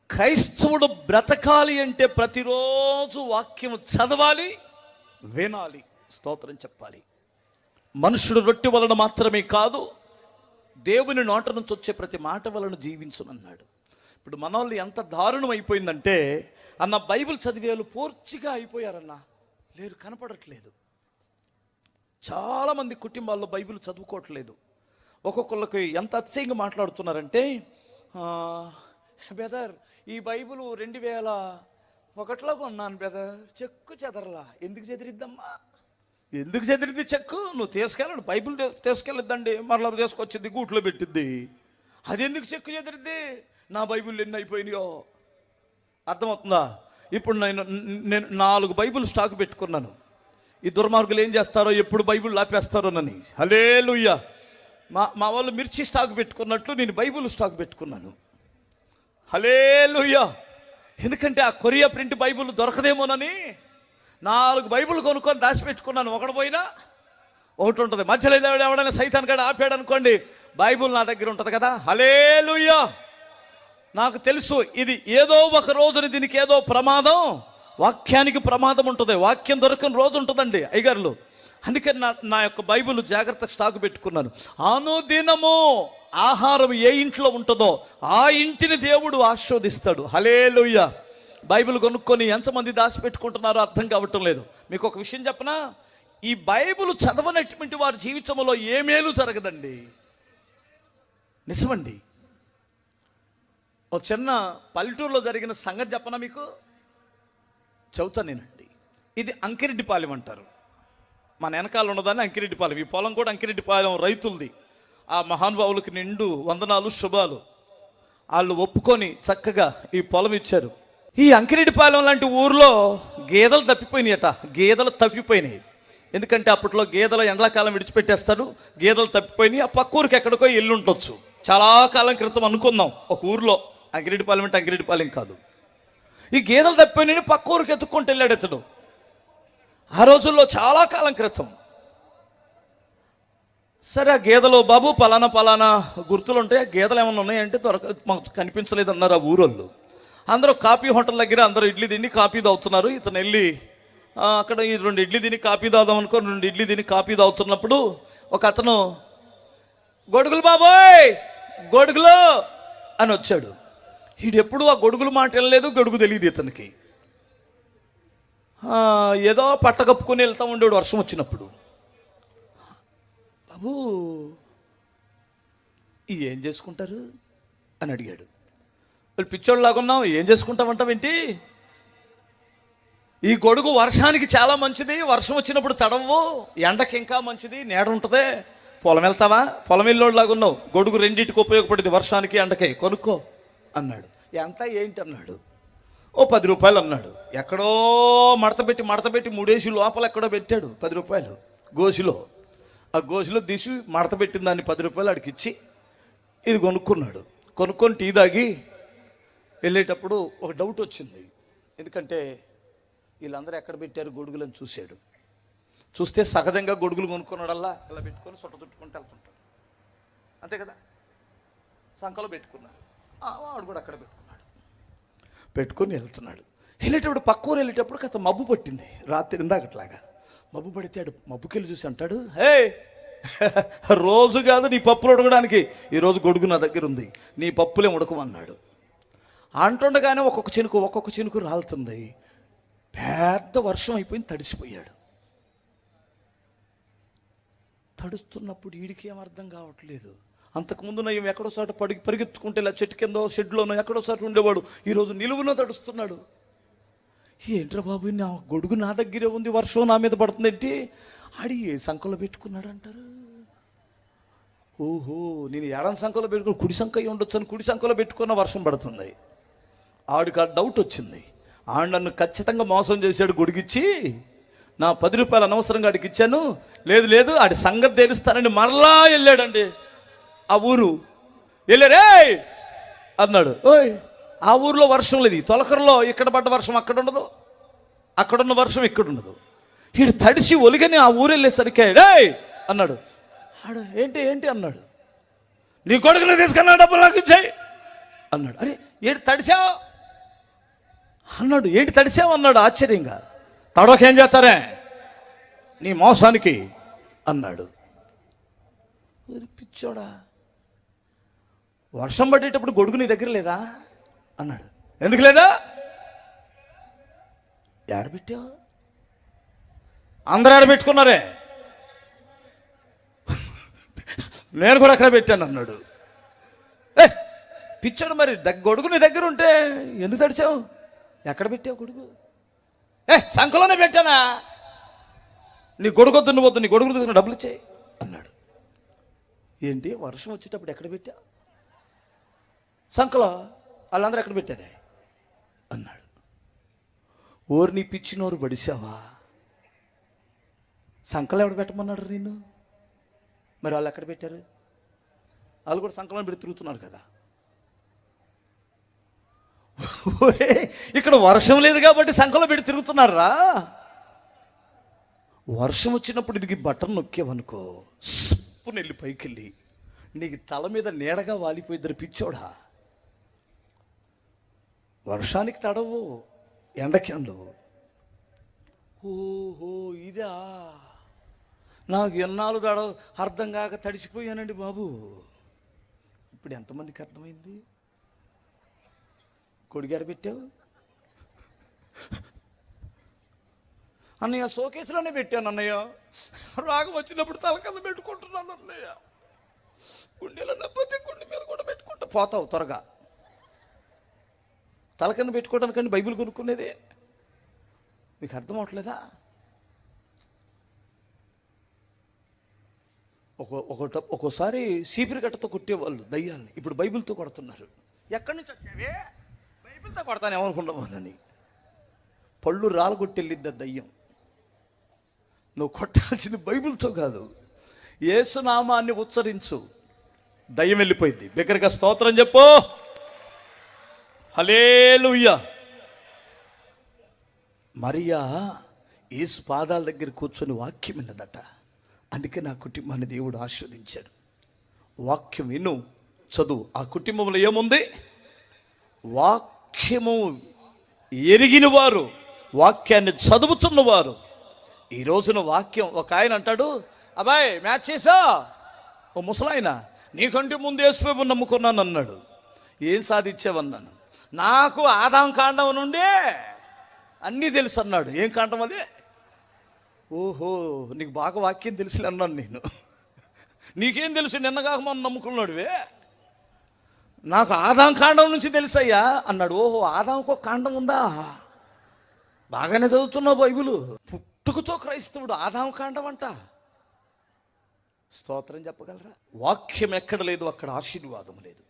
క్రైస్తవుడు బ్రతకాలి అంటే ప్రతిరోజు వాక్యం చదవాలి, వినాలి, స్తోత్రం చెప్పాలి. మనుషుడు రొట్టె వలన మాత్రమే కాదు, దేవుని నోట నుంచి వచ్చే ప్రతి మాట వలన జీవించునన్నాడు. ఇప్పుడు మన వాళ్ళు ఎంత దారుణం అయిపోయిందంటే, అన్న బైబిల్ చదివేలు పూర్తిగా అయిపోయారన్నా, లేరు, కనపడట్లేదు. చాలామంది కుటుంబాల్లో బైబిల్ చదువుకోవట్లేదు. ఒక్కొక్కళ్ళకి ఎంత అతిశయంగా మాట్లాడుతున్నారంటే, బ్రదర్ ఈ బైబిల్ 2001లో కొన్నాను బ్రదర్, చెక్కు చెదరలా. ఎందుకు చెదిరిద్దమ్మా? ఎందుకు చెదిరిద్ది చెక్కు? నువ్వు తీసుకెళ్ళడు, బైబిల్ తీసుకెళ్ళిద్దండి, మరలా తీసుకొచ్చింది గూట్లో పెట్టిద్ది. అది ఎందుకు చెక్కు చెదిరిద్ది? నా బైబిల్ ఎన్ని అయిపోయినాయో అర్థమవుతుందా? ఇప్పుడు నేను 4 బైబిల్ స్టాక్ పెట్టుకున్నాను. ఈ దుర్మార్గులు ఏం చేస్తారో, ఎప్పుడు బైబిల్ లాపేస్తారోనని. హల్లెలూయా. మా వాళ్ళు మిర్చి స్టాక్ పెట్టుకున్నట్లు నేను బైబిల్ స్టాక్ పెట్టుకున్నాను. హల్లెలూయా. ఎందుకంటే ఆ కొరియా ప్రింట్ బైబిల్ దొరకదేమోనని 4 బైబిల్ కొనుక్కొని దాచి పెట్టుకున్నాను. ఒకటి పోయినా ఒకటి ఉంటుంది. మధ్యలో ఎవడైనా సైతాన్ గడ ఆపాడు అనుకోండి, బైబిల్ నా దగ్గర ఉంటుంది కదా. హల్లెలూయా. నాకు తెలుసు ఇది ఏదో ఒక రోజున దీనికి ఏదో ప్రమాదం, వాక్యానికి ప్రమాదం ఉంటుంది. వాక్యం దొరకని రోజు ఉంటుందండి అయ్యగారులు. అందుకని నా యొక్క బైబిల్ జాగ్రత్త స్టాక్ పెట్టుకున్నాను. అనుదినము ఆహారం ఏ ఇంట్లో ఉంటుందో ఆ ఇంటిని దేవుడు ఆశీర్వదిస్తాడు. హల్లెలూయా. బైబిల్ కొనుక్కొని ఎంతమంది దాచిపెట్టుకుంటున్నారో అర్థం కావటం లేదు. మీకు ఒక విషయం చెప్పనా, ఈ బైబిల్ చదవనటువంటి వారి జీవితంలో ఏ మేలు జరగదండి. నిజమండి. ఒక చిన్న పల్లెటూరులో జరిగిన సంగతి చెప్పనా మీకు? చెబుతానేనండి. ఇది అంకిరెడ్డిపాలెం అంటారు. మన వెనకాల ఉన్నదాన్ని అంకిరెడ్డిపాలెం. ఈ పొలం కూడా అంకిరెడ్డిపాలెం రైతులది. ఆ మహానుభావులకి నిండు వందనాలు, శుభాలు. వాళ్ళు ఒప్పుకొని చక్కగా ఈ పొలం ఇచ్చారు. ఈ అంకిరెడ్డిపాలెం లాంటి ఊర్లో గేదెలు తప్పిపోయినాయట. గేదెలు తప్పిపోయినాయి. ఎందుకంటే అప్పట్లో గేదెలు ఎండాకాలం విడిచిపెట్టేస్తారు. గేదెలు తప్పిపోయినాయి. ఆ పక్క ఊరికి ఎక్కడికో వెళ్ళి ఉండొచ్చు. చాలా కాలం క్రితం అనుకుందాం, ఒక ఊర్లో. అంకిరెడ్డిపాలెం అంటే అంకిరెడ్డిపాలెం కాదు. ఈ గేదెలు తప్పిపోయినాయి, పక్క ఊరికి ఎత్తుక్కుంటూ వెళ్ళాడు ఇతడు. ఆ రోజుల్లో చాలా కాలం క్రితం. సరే, ఆ గేదెలు, బాబు పలానా గుర్తులు ఉంటాయి, గేదెలు ఏమన్నా ఉన్నాయంటే మాకు కనిపించలేదు అన్నారు ఆ ఊరోళ్ళు. అందరూ కాఫీ హోటల్ దగ్గర అందరూ ఇడ్లీ తిని కాఫీ తాగుతున్నారు. ఇతను వెళ్ళి అక్కడ ఈ 2 ఇడ్లీ తిని కాఫీ తాగుదాం అనుకో, 2 ఇడ్లీ తిని కాఫీ తాగుతున్నప్పుడు ఒక అతను, గొడుగులు బాబోయ్, గొడుగులు అని వచ్చాడు. వీడెప్పుడు ఆ గొడుగులు మాట వెళ్ళలేదు, గొడుగు తెలియదు ఇతనికి. ఏదో పట్ట కప్పుకొని వెళ్తూ ఉండేవాడు వర్షం వచ్చినప్పుడు. బాబు ఏం చేసుకుంటారు అని అడిగాడు. వాళ్ళు పిచ్చోళ్ళలాగా ఉన్నావు, ఏం చేసుకుంటామంటావేంటి? ఈ గొడుగు వర్షానికి చాలా మంచిది, వర్షం వచ్చినప్పుడు తడవు, ఎండకి ఇంకా మంచిది, నీడ ఉంటుంది. పొలం వెళ్తావా? పొలం వెళ్ళోళ్ళలాగా ఉన్నావు. గొడుగు రెండింటికి ఉపయోగపడింది, వర్షానికి ఎండకే, కొనుక్కో అన్నాడు. ఎంత ఏంటి అన్నాడు. ఓ 10 రూపాయలు అన్నాడు. ఎక్కడో మడత పెట్టి 3 వేసి లోపల ఎక్కడో పెట్టాడు 10 రూపాయలు గోసిలో. ఆ గోసిలో తీసి మడత పెట్టిన దాన్ని 10 రూపాయలు ఆడికి ఇచ్చి ఇది కొనుక్కున్నాడు. కొనుక్కొని టీ తాగి వెళ్ళేటప్పుడు ఒక డౌట్ వచ్చింది. ఎందుకంటే వీళ్ళందరూ ఎక్కడ పెట్టారు గొడుగులని చూశాడు. చూస్తే సహజంగా గొడుగులు కొనుక్కున్నాడల్లా ఇలా పెట్టుకొని సొట్ట చుట్టుకుంటూ వెళ్తుంటాడు, అంతే కదా. సంకలో పెట్టుకున్నాడు, వాడు కూడా అక్కడ పెట్టుకొని వెళ్తున్నాడు. వెళ్ళేటప్పుడు పక్క ఊరు వెళ్ళేటప్పుడు కాస్త మబ్బు పట్టింది. రాత్రి ఇందాకట్లాగా మబ్బు పడితే మబ్బుకెళ్ళి చూసి అంటాడు, హే, రోజు కాదు నీ పప్పులు ఉడకడానికి, ఈరోజు గొడుగు నా దగ్గర ఉంది, నీ పప్పులే ఉడకమన్నాడు. అంటుండగానే ఒక్కొక్క చినుకు రాలుతుంది. పెద్ద వర్షం అయిపోయింది, తడిసిపోయాడు. తడుస్తున్నప్పుడు వీడికి ఏం అర్థం కావట్లేదు. అంతకుముందు నయం ఎక్కడో చోట పరిగెత్తుకుంటే ఇలా చెట్టు కిందో షెడ్లోనో ఎక్కడో చోట ఉండేవాడు. ఈరోజు నిలువున తడుస్తున్నాడు. ఏంట్రా బాబు, నా గొడుగు నా దగ్గరే ఉంది, వర్షం నా మీద పడుతుందేంటి? ఆడి ఏ సంఖలో పెట్టుకున్నాడు అంటారు. ఓహో, నేను ఎడం సంఖలో పెట్టుకుని కుడి సంఖ ఉండొచ్చు అని కుడి సంఖలో పెట్టుకున్న వర్షం పడుతుంది. ఆడికి ఆ డౌట్ వచ్చింది. ఆడు నన్ను ఖచ్చితంగా మోసం చేశాడు, గొడుగిచ్చి నా 10 రూపాయలు అనవసరంగా ఆడికి ఇచ్చాను. లేదు ఆడి సంగతి తెలుస్తానని మరలా వెళ్ళాడండి ఆ ఊరు. వెళ్ళారే అన్నాడు. ఓయ్, ఆ ఊరిలో వర్షం లేదు. తొలకరలో ఇక్కడ పడ్డ వర్షం అక్కడ ఉండదు, అక్కడున్న వర్షం ఇక్కడ ఉండదు. వీడు తడిసి ఒలిగని ఆ ఊరు వెళ్ళేసరికి డే అన్నాడు. ఆడు ఏంటి అన్నాడు. నీ కొడుకుని తీసుకున్నా, డబ్బులు నాకు ఇచ్చాయి అన్నాడు. అరే ఏడు తడిసావు అన్నాడు. ఏంటి తడిసామన్నాడు ఆశ్చర్యంగా. తడవకేం చేస్తారే నీ మోసానికి అన్నాడు. పిచ్చోడా, వర్షం పడేటప్పుడు గొడుగు నీ దగ్గర లేదా అన్నాడు. ఎందుకు లేదా? ఏడబెట్టావు? అందరూ ఏడబెట్టుకున్నారే, నేను కూడా అక్కడ పెట్టాను అన్నాడు. పిచ్చాడు, మరి గొడుగు నీ దగ్గర ఉంటే ఎందుకు తడిచావు? ఎక్కడ పెట్టావు గొడుగు? సంఖలోనే పెట్టానా? నీ గొడుగొద్దు, నువ్వు వద్దు, నీ గొడుగు డబ్బులు ఇచ్చేయి అన్నాడు. ఏంటి, వర్షం వచ్చేటప్పుడు ఎక్కడ పెట్టావు? సంఖలో. వాళ్ళందరూ ఎక్కడ పెట్టారే అన్నాడు. ఓరు నీ పిచ్చి నోరు బడిసావా? సంఖలో ఎవడు పెట్టమన్నాడు నేను? మరి వాళ్ళు ఎక్కడ పెట్టారు? వాళ్ళు కూడా సంకలనం పెట్టి తిరుగుతున్నారు కదా. ఇక్కడ వర్షం లేదు కాబట్టి సంకలం పెట్టి తిరుగుతున్నారా? వర్షం వచ్చినప్పుడు ఇది బటన్ నొక్కేవనుకో, సప్పుని వెళ్ళి పైకి వెళ్ళి నీకు తల మీద నీడగా వాలిపోయిద్దరు. పిచ్చోడా, వర్షానికి తడవు, ఎండకి ఎండవు. ఓహో ఇదా, నాకు ఎన్నాళ్ళు అర్థం కాక తడిసిపోయానండి బాబు. ఇప్పుడు ఎంతమందికి అర్థమైంది? కొడిగాడ పెట్టావు అన్నయ్య, షోకేసులోనే పెట్టాను అన్నయ్య. రాగం వచ్చినప్పుడు తల కింద పెట్టుకుంటున్నాను అన్నయ్య. గుండెలో నొప్పి, గుండె మీద కూడా పెట్టుకుంటా పోతావు త్వరగా. తల కింద పెట్టుకోవడానికండి బైబిల్ కొనుక్కునేదే. మీకు అర్థం అవట్లేదా? ఒక్కోసారి సీపిరి గట్టతో కొట్టేవాళ్ళు దయ్యాన్ని, ఇప్పుడు బైబిల్తో కొడుతున్నారు. ఎక్కడి నుంచి వచ్చావే? బైబిల్తో కొడతాను ఏమనుకున్నామని. పళ్ళు రాలగొట్టెళ్ళిద్ద దయ్యం. నువ్వు కొట్టాల్సింది బైబిల్తో కాదు, యేసునామాన్ని ఉచ్చరించు, దయ్యం వెళ్ళిపోయింది. బిగ్గరగా స్తోత్రం చెప్పు. హల్లెలూయా. మరియా యేసు పాదాల దగ్గర కూర్చొని వాక్యం విన్నదట. అందుకే నా కుటుంబాన్ని దేవుడు ఆశీర్వదించాడు. వాక్యం విను, చదువు. ఆ కుటుంబంలో ఏముంది? వాక్యము ఎరిగిన వారు, వాక్యాన్ని చదువుతున్నవారు. ఈ రోజున వాక్యం, ఒక ఆయన అంటాడు, అబ్బాయి మ్యాచ్ చేసా, ఓ ముసలాయన, నీకంటే ముందు యేసుప్రభు నమ్ముకున్నాను అన్నాడు. ఏం సాధించావన్నాను. నాకు ఆదాం కాండం నుండి అన్నీ తెలుసు అన్నాడు. ఏం కాండం అదే? ఓహో, నీకు బాగా వాక్యం తెలుసులే అన్నాను నేను. నీకేం తెలుసు, నిన్నగాక మనం నమ్ముకున్నాడువే. నాకు ఆదాం కాండం నుంచి తెలుసయ్యా అన్నాడు. ఓహో, ఆదాంకో కాండం ఉందా? బాగానే చదువుతున్నావు బైబిలు. పుట్టుకతో క్రైస్తవుడు, ఆదాం కాండం అంట. స్తోత్రం చెప్పగలరా? వాక్యం ఎక్కడ లేదు అక్కడ ఆశీర్వాదం లేదు.